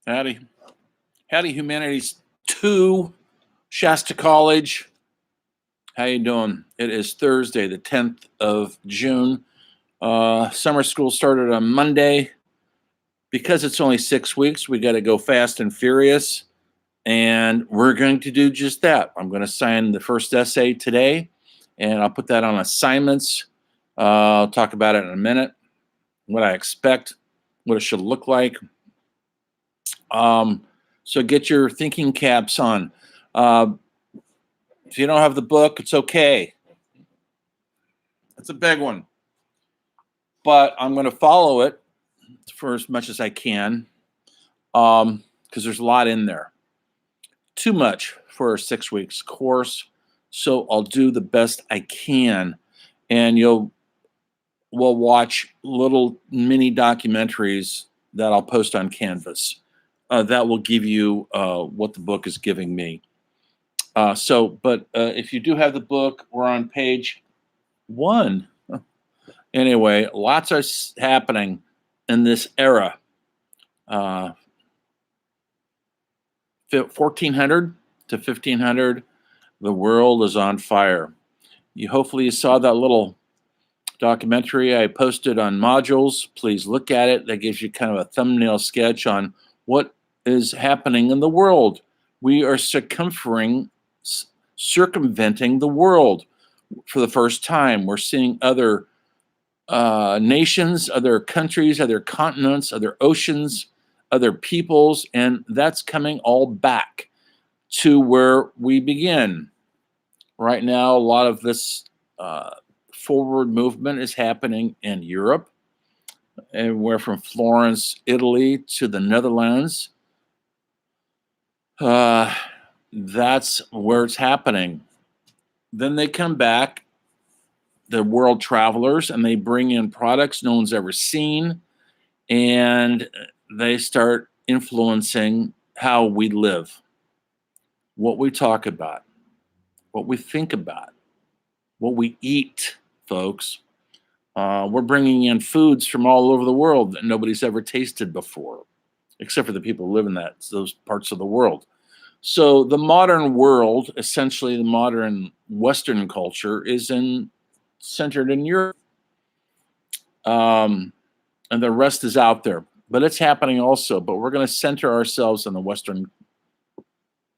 Howdy. Howdy, Humanities 2, Shasta College. How you doing? It is Thursday, the 10th of June. Summer school started on Monday. Because it's only 6 weeks, we got to go fast and furious. And we're going to do just that. I'm going to sign the first essay today, and I'll put that on assignments. I'll talk about it in a minute, what I expect, what it should look like. So get your thinking caps on. If you don't have the book, it's okay. It's a big one. But I'm going to follow it for as much as I can because there's a lot in there. Too much for a 6 weeks course. So I'll do the best I can. And we'll watch little mini documentaries that I'll post on Canvas. That will give you what the book is giving me. But if you do have the book, we're on page 1. Anyway, lots are happening in this era. 1400 to 1500, the world is on fire. Hopefully you saw that little documentary I posted on modules. Please look at it. That gives you kind of a thumbnail sketch on what is happening in the world. We are circumventing the world for the first time. We're seeing other nations, other countries, other continents, other oceans, other peoples, and that's coming all back to where we begin. Right now, a lot of this forward movement is happening in Europe, and we're from Florence, Italy to the Netherlands. That's where it's happening. Then they come back, the world travelers, and they bring in products no one's ever seen, and they start influencing how we live, what we talk about, what we think about, what we eat, folks. We're bringing in foods from all over the world that nobody's ever tasted before, except for the people who live in those parts of the world. So the modern world, essentially the modern Western culture, is centered in Europe. And the rest is out there. But it's happening also. But we're going to center ourselves in the Western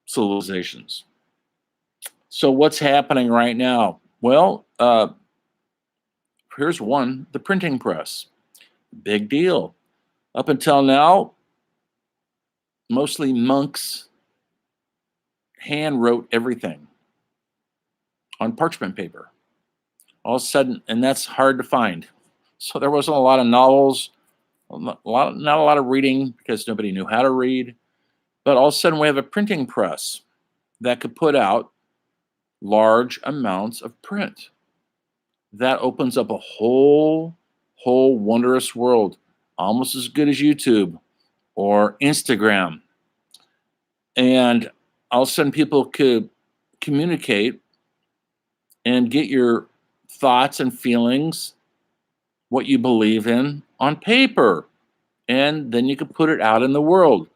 civilizations. So what's happening right now? Well, here's one, the printing press. Big deal. Up until now, mostly monks hand wrote everything on parchment paper. All of a sudden, and that's hard to find. So there wasn't a lot of novels, not a lot of reading because nobody knew how to read. But all of a sudden, we have a printing press that could put out large amounts of print. That opens up a whole wondrous world, almost as good as YouTube or Instagram. And all of a sudden, people could communicate and get your thoughts and feelings, what you believe in, on paper. And then you could put it out in the world.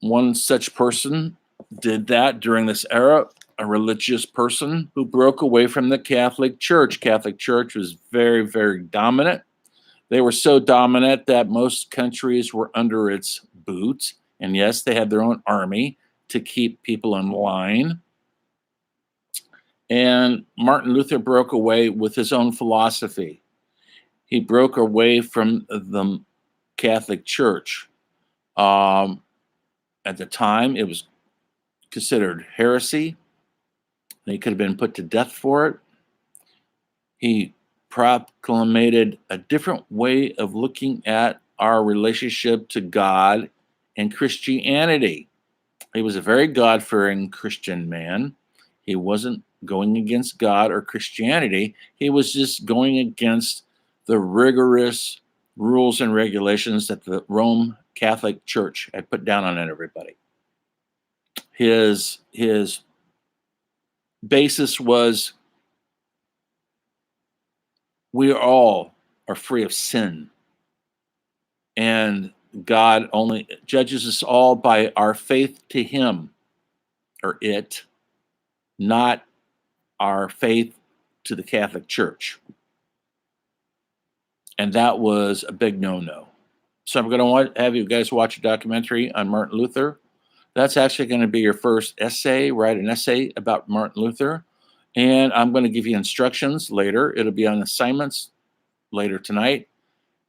One such person did that during this era, a religious person who broke away from the Catholic Church. Catholic Church was very, very dominant. They were so dominant that most countries were under its boot. And yes, they had their own army to keep people in line. And Martin Luther broke away with his own philosophy. He broke away from the Catholic Church. At the time, it was considered heresy. And he could have been put to death for it. He proclaimed a different way of looking at our relationship to God and Christianity. He was a very God-fearing Christian man. He wasn't going against God or Christianity. He was just going against the rigorous rules and regulations that the Roman Catholic Church had put down on everybody. His basis was we all are free of sin. And God only judges us all by our faith to him or it, not our faith to the Catholic Church. And that was a big no-no. So I'm going to have you guys watch a documentary on Martin Luther. That's actually going to be your first essay. Write an essay about Martin Luther. And I'm going to give you instructions later. It'll be on assignments later tonight.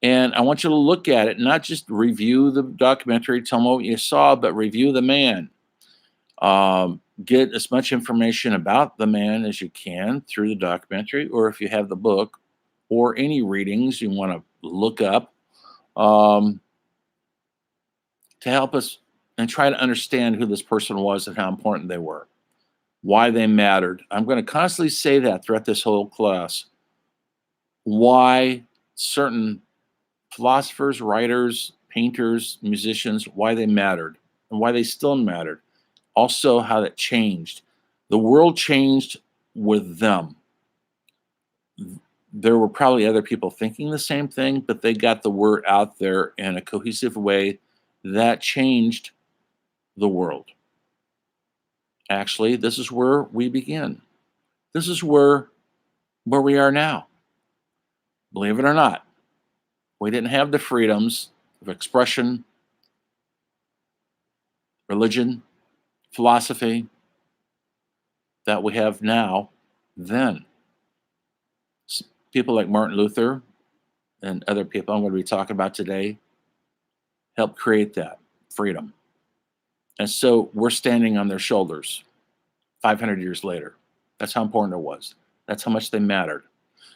And I want you to look at it, not just review the documentary, tell me what you saw, but review the man. Get as much information about the man as you can through the documentary, or if you have the book, or any readings you want to look up to help us and try to understand who this person was and how important they were, why they mattered. I'm going to constantly say that throughout this whole class, why certain philosophers, writers, painters, musicians, why they mattered and why they still mattered. Also, how that changed. The world changed with them. There were probably other people thinking the same thing, but they got the word out there in a cohesive way that changed the world. Actually, this is where we begin. This is where we are now. Believe it or not, we didn't have the freedoms of expression, religion, philosophy that we have now then. People like Martin Luther and other people I'm going to be talking about today helped create that freedom. And so we're standing on their shoulders 500 years later. That's how important it was. That's how much they mattered.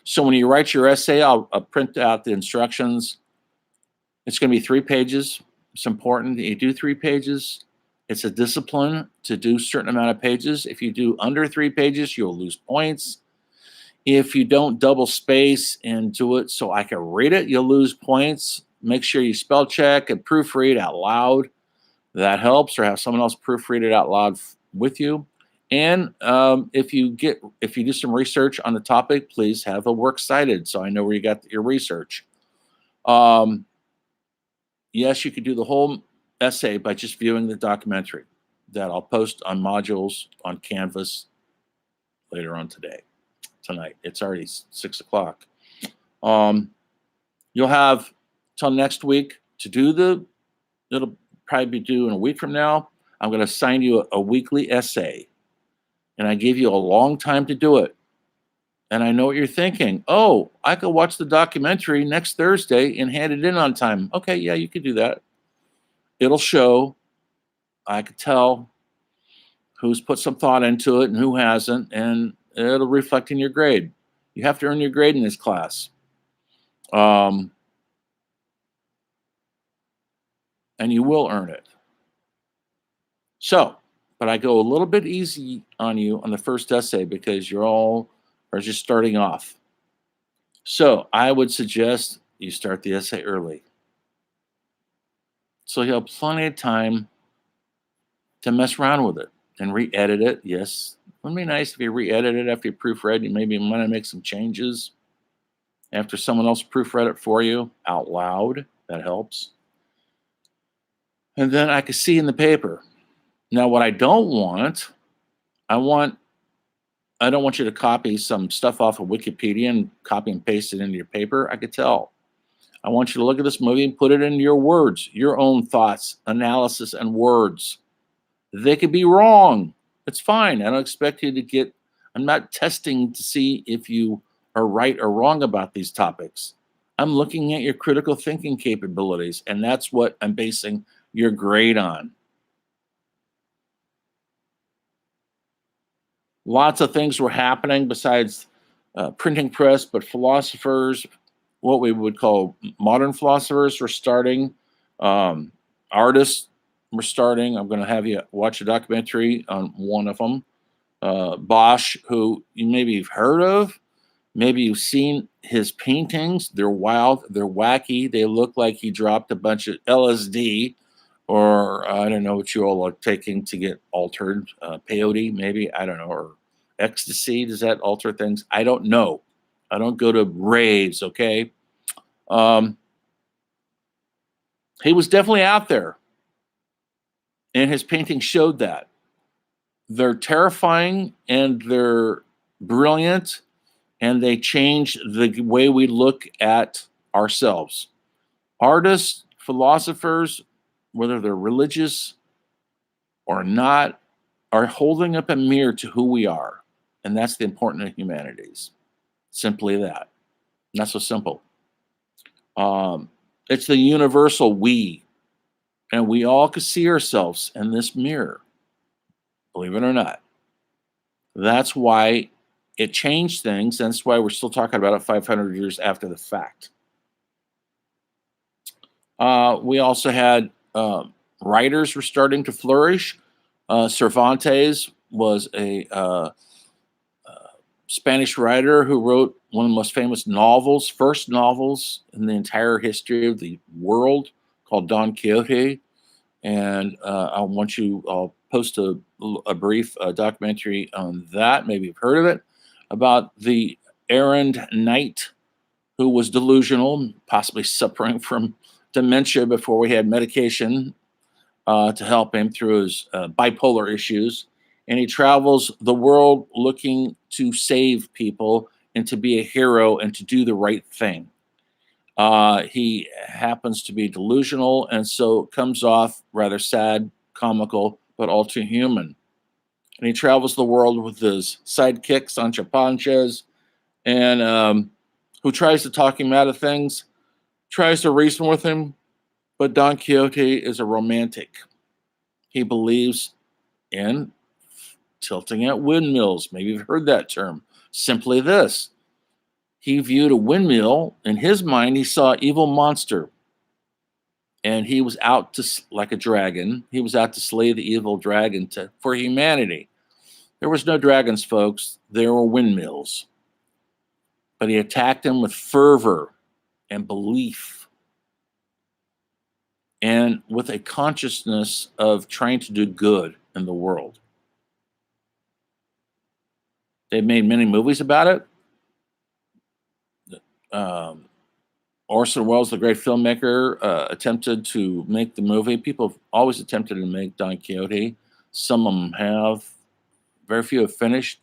So when you write your essay, I'll print out the instructions. It's going to be 3 pages. It's important that you do 3 pages. It's a discipline to do a certain amount of pages. If you do under 3 pages, you'll lose points. If you don't double space and do it so I can read it, you'll lose points. Make sure you spell check and proofread out loud. That helps, or have someone else proofread it out loud with you. And if you do some research on the topic, please have a works cited so I know where you got your research. Yes, you could do the whole essay by just viewing the documentary that I'll post on modules on Canvas later on tonight. It's already 6 o'clock. You'll have till next week to do it'll probably be due in a week from now. I'm going to assign you a weekly essay, and I give you a long time to do it. And I know what you're thinking. Oh, I could watch the documentary next Thursday and hand it in on time. Okay, yeah, you could do that. It'll show. I could tell who's put some thought into it and who hasn't, and it'll reflect in your grade. You have to earn your grade in this class. And you will earn it. So, but I go a little bit easy on you on the first essay because you're all are just starting off. So I would suggest you start the essay early. So you have plenty of time to mess around with it and re-edit it. Yes, it would be nice if you re-edit it after you proofread. You maybe want to make some changes after someone else proofread it for you out loud. That helps. And then I could see in the paper. Now, what I don't want, I don't want you to copy some stuff off of Wikipedia and copy and paste it into your paper. I could tell. I want you to look at this movie and put it into your words, your own thoughts, analysis, and words. They could be wrong. It's fine. I don't expect you to I'm not testing to see if you are right or wrong about these topics. I'm looking at your critical thinking capabilities, and that's what I'm basing your grade on. Lots of things were happening besides printing press, but philosophers, what we would call modern philosophers, were starting. Artists were starting. I'm going to have you watch a documentary on one of them, Bosch, who you maybe you've heard of. Maybe you've seen his paintings. They're wild. They're wacky. They look like he dropped a bunch of LSD, or I don't know what you all are taking to get altered. Peyote, maybe. I don't know. Or ecstasy. Does that alter things? I don't know. I don't go to raves, okay? He was definitely out there, and his paintings showed that. They're terrifying and they're brilliant, and they change the way we look at ourselves. Artists, philosophers, whether they're religious or not, are holding up a mirror to who we are. And that's the important of humanities. Simply that. Not so simple. It's the universal we. And we all can see ourselves in this mirror, believe it or not. That's why it changed things. That's why we're still talking about it 500 years after the fact. We also had writers were starting to flourish. Cervantes was a Spanish writer who wrote one of the most famous novels, first novels in the entire history of the world, called Don Quixote. And I'll post a brief documentary on that. Maybe you've heard of it, about the errand knight who was delusional, possibly suffering from dementia before we had medication to help him through his bipolar issues. And he travels the world looking to save people and to be a hero and to do the right thing. He happens to be delusional, and so comes off rather sad, comical, but all too human. And he travels the world with his sidekick, Sancho Panches, and who tries to talk him out of things, tries to reason with him. But Don Quixote is a romantic. He believes in tilting at windmills. Maybe you've heard that term. Simply this: he viewed a windmill. In his mind, he saw an evil monster. And he was out to, like a dragon, he was out to slay the evil dragon for humanity. There was no dragons, folks. There were windmills. But he attacked them with fervor and belief and with a consciousness of trying to do good in the world. They've made many movies about it. Orson Welles, the great filmmaker, attempted to make the movie. People have always attempted to make Don Quixote. Some of them have. Very few have finished.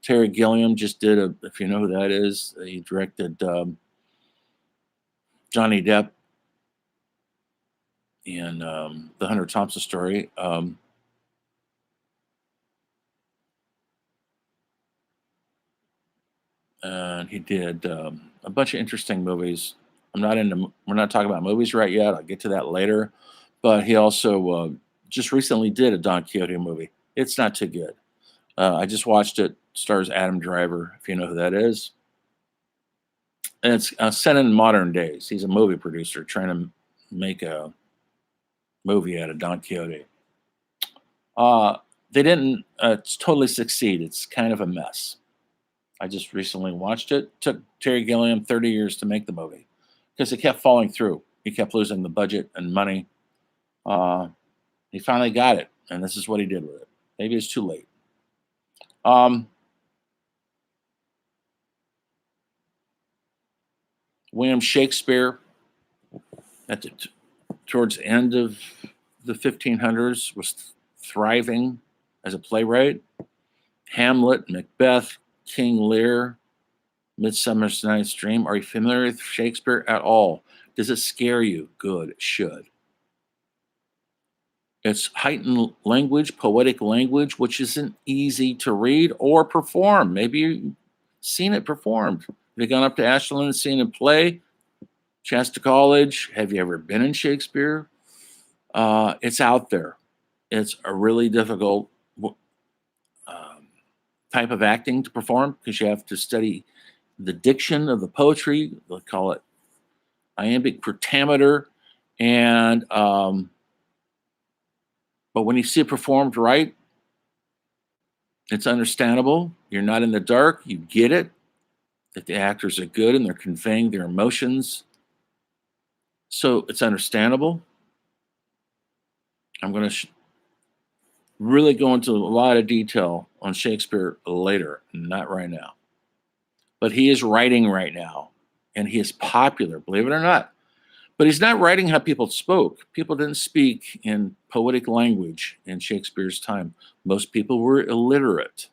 Terry Gilliam just did if you know who that is, he directed Johnny Depp in the Hunter Thompson story. And he did a bunch of interesting movies. We're not talking about movies right yet. I'll get to that later. But he also just recently did a Don Quixote movie. It's not too good. I just watched it. Stars Adam Driver, if you know who that is. And it's set in modern days. He's a movie producer trying to make a movie out of Don Quixote. They didn't totally succeed. It's kind of a mess. I just recently watched it. It took Terry Gilliam 30 years to make the movie because it kept falling through. He kept losing the budget and money. He finally got it, and this is what he did with it. Maybe it's too late. William Shakespeare, towards the end of the 1500s, was thriving as a playwright. Hamlet, Macbeth, King Lear, Midsummer Night's Dream. Are you familiar with Shakespeare at all? Does it scare you? Good, it should. It's heightened language, poetic language, which isn't easy to read or perform. Maybe you've seen it performed. Have you gone up to Ashland and seen it play? Shasta College. Have you ever been in Shakespeare? It's out there. It's a really difficult type of acting to perform because you have to study the diction of the poetry. They'll call it iambic pentameter. And but when you see it performed right, it's understandable. You're not in the dark. You get it. That the actors are good and they're conveying their emotions. So it's understandable. I'm going to really go into a lot of detail on Shakespeare later, not right now. But he is writing right now, and he is popular, believe it or not. But he's not writing how people spoke. People didn't speak in poetic language in Shakespeare's time. Most people were illiterate,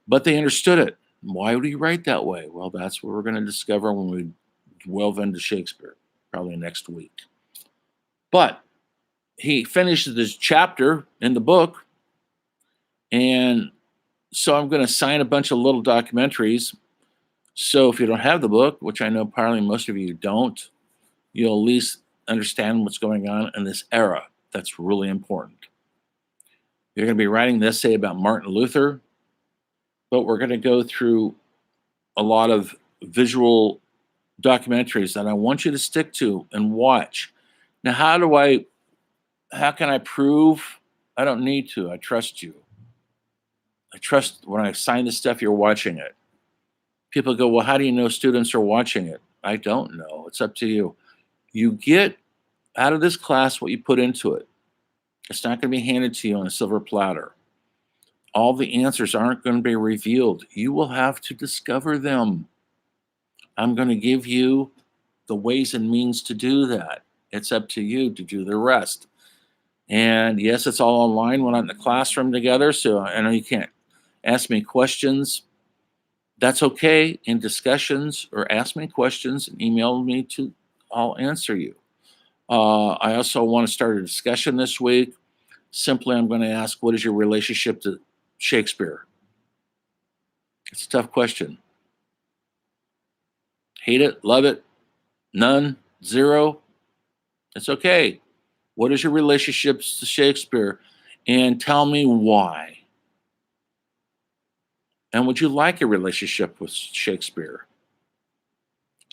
but they understood it. Why would he write that way? Well, that's what we're going to discover when we delve into Shakespeare, probably next week. But he finishes this chapter in the book, and so I'm going to sign a bunch of little documentaries. So if you don't have the book, which I know probably most of you don't, you'll at least understand what's going on in this era. That's really important. You're going to be writing an essay about Martin Luther, but we're going to go through a lot of visual documentaries that I want you to stick to and watch. Now, how can I prove? I don't need to. I trust you. I trust when I sign this stuff, you're watching it. People go, well, how do you know students are watching it? I don't know. It's up to you. You get out of this class what you put into it. It's not going to be handed to you on a silver platter. All the answers aren't going to be revealed. You will have to discover them. I'm going to give you the ways and means to do that. It's up to you to do the rest. And yes, it's all online. We're not in the classroom together, so I know you can't ask me questions. That's okay in discussions, or ask me questions and email me to, I'll answer you. I also want to start a discussion this week. Simply, I'm going to ask, what is your relationship to Shakespeare? It's a tough question. Hate it, love it, none, zero. It's okay. What is your relationship to Shakespeare? And tell me why. And would you like a relationship with Shakespeare?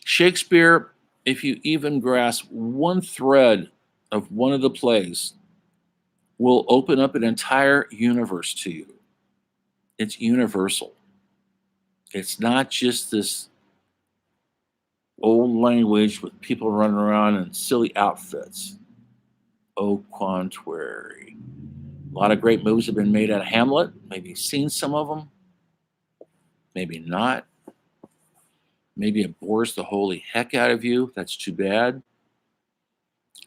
Shakespeare, if you even grasp one thread of one of the plays, will open up an entire universe to you. It's universal. It's not just this old language with people running around in silly outfits. Au contrary. A lot of great movies have been made out of Hamlet. Maybe you've seen some of them. Maybe not. Maybe it bores the holy heck out of you. That's too bad.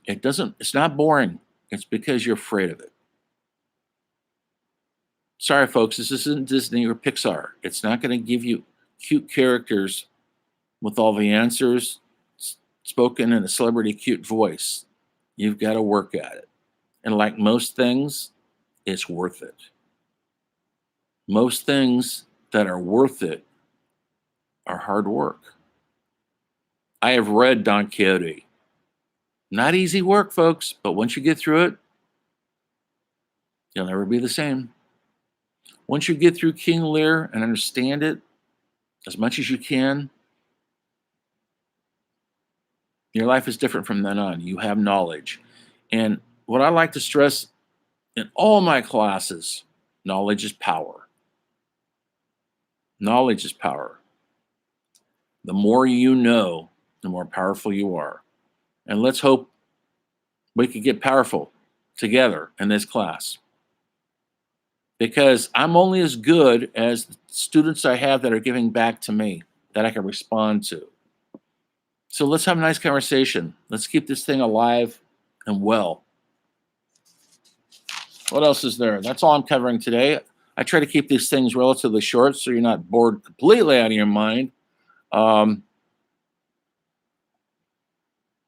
It's not boring. It's because you're afraid of it. Sorry, folks, this isn't Disney or Pixar. It's not going to give you cute characters with all the answers spoken in a celebrity cute voice. You've got to work at it. And like most things, it's worth it. Most things that are worth it are hard work. I have read Don Quixote. Not easy work, folks, but once you get through it, you'll never be the same. Once you get through King Lear and understand it as much as you can, your life is different from then on. You have knowledge. And what I like to stress in all my classes, knowledge is power. Knowledge is power. The more you know, the more powerful you are. And let's hope we can get powerful together in this class. Because I'm only as good as the students I have that are giving back to me, that I can respond to. So let's have a nice conversation. Let's keep this thing alive and well. What else is there? That's all I'm covering today. I try to keep these things relatively short so you're not bored completely out of your mind.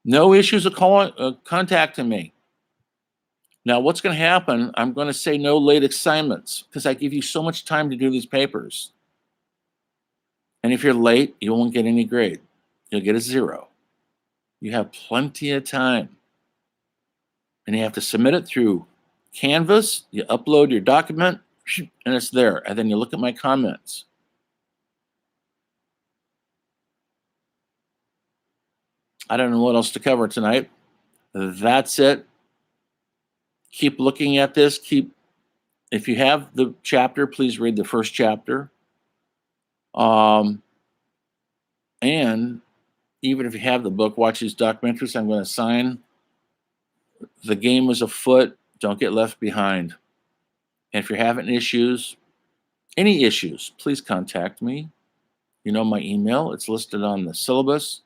No issues of contacting me. Now, what's going to happen, I'm going to say no late assignments because I give you so much time to do these papers. And if you're late, you won't get any grade. You'll get a 0. You have plenty of time. And you have to submit it through Canvas. You upload your document, and it's there. And then you look at my comments. I don't know what else to cover tonight. That's it. Keep looking at this. If you have the chapter, please read the first chapter. And even if you have the book, watch these documentaries. I'm going to sign. The game is afoot. Don't get left behind. And if you're having issues, any issues, please contact me. You know my email. It's listed on the syllabus.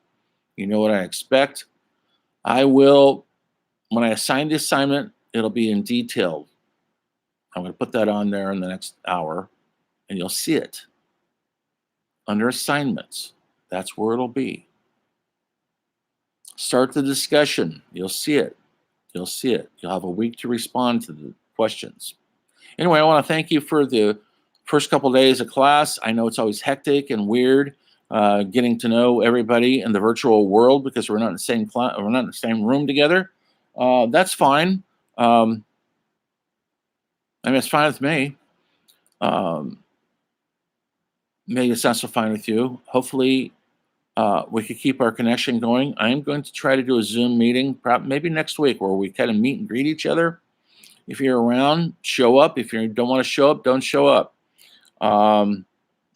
You know what I expect. I will, when I assign the assignment, it'll be in detail. I'm going to put that on there in the next hour, and you'll see it under assignments. That's where it'll be. Start the discussion. You'll see it. You'll see it. You'll have a week to respond to the questions. Anyway, I want to thank you for the first couple of days of class. I know it's always hectic and weird getting to know everybody in the virtual world because we're not in the same class, we're not in the same room together. That's fine. I mean, it's fine with me. Maybe it's not so fine with you. Hopefully, we could keep our connection going. I'm going to try to do a Zoom meeting, maybe next week, where we kind of meet and greet each other. If you're around, show up. If you don't want to show up, don't show up.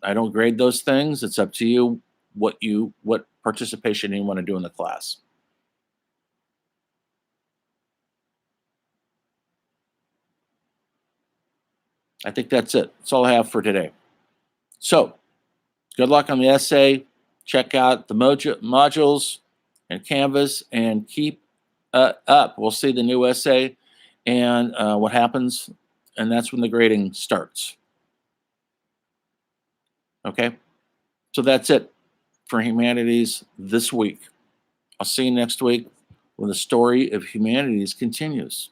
I don't grade those things. It's up to you what participation you want to do in the class. I think that's it. That's all I have for today. So, good luck on the essay. Check out the modules and Canvas and keep up. We'll see the new essay and what happens, and that's when the grading starts. Okay? So that's it for Humanities this week. I'll see you next week when the story of Humanities continues.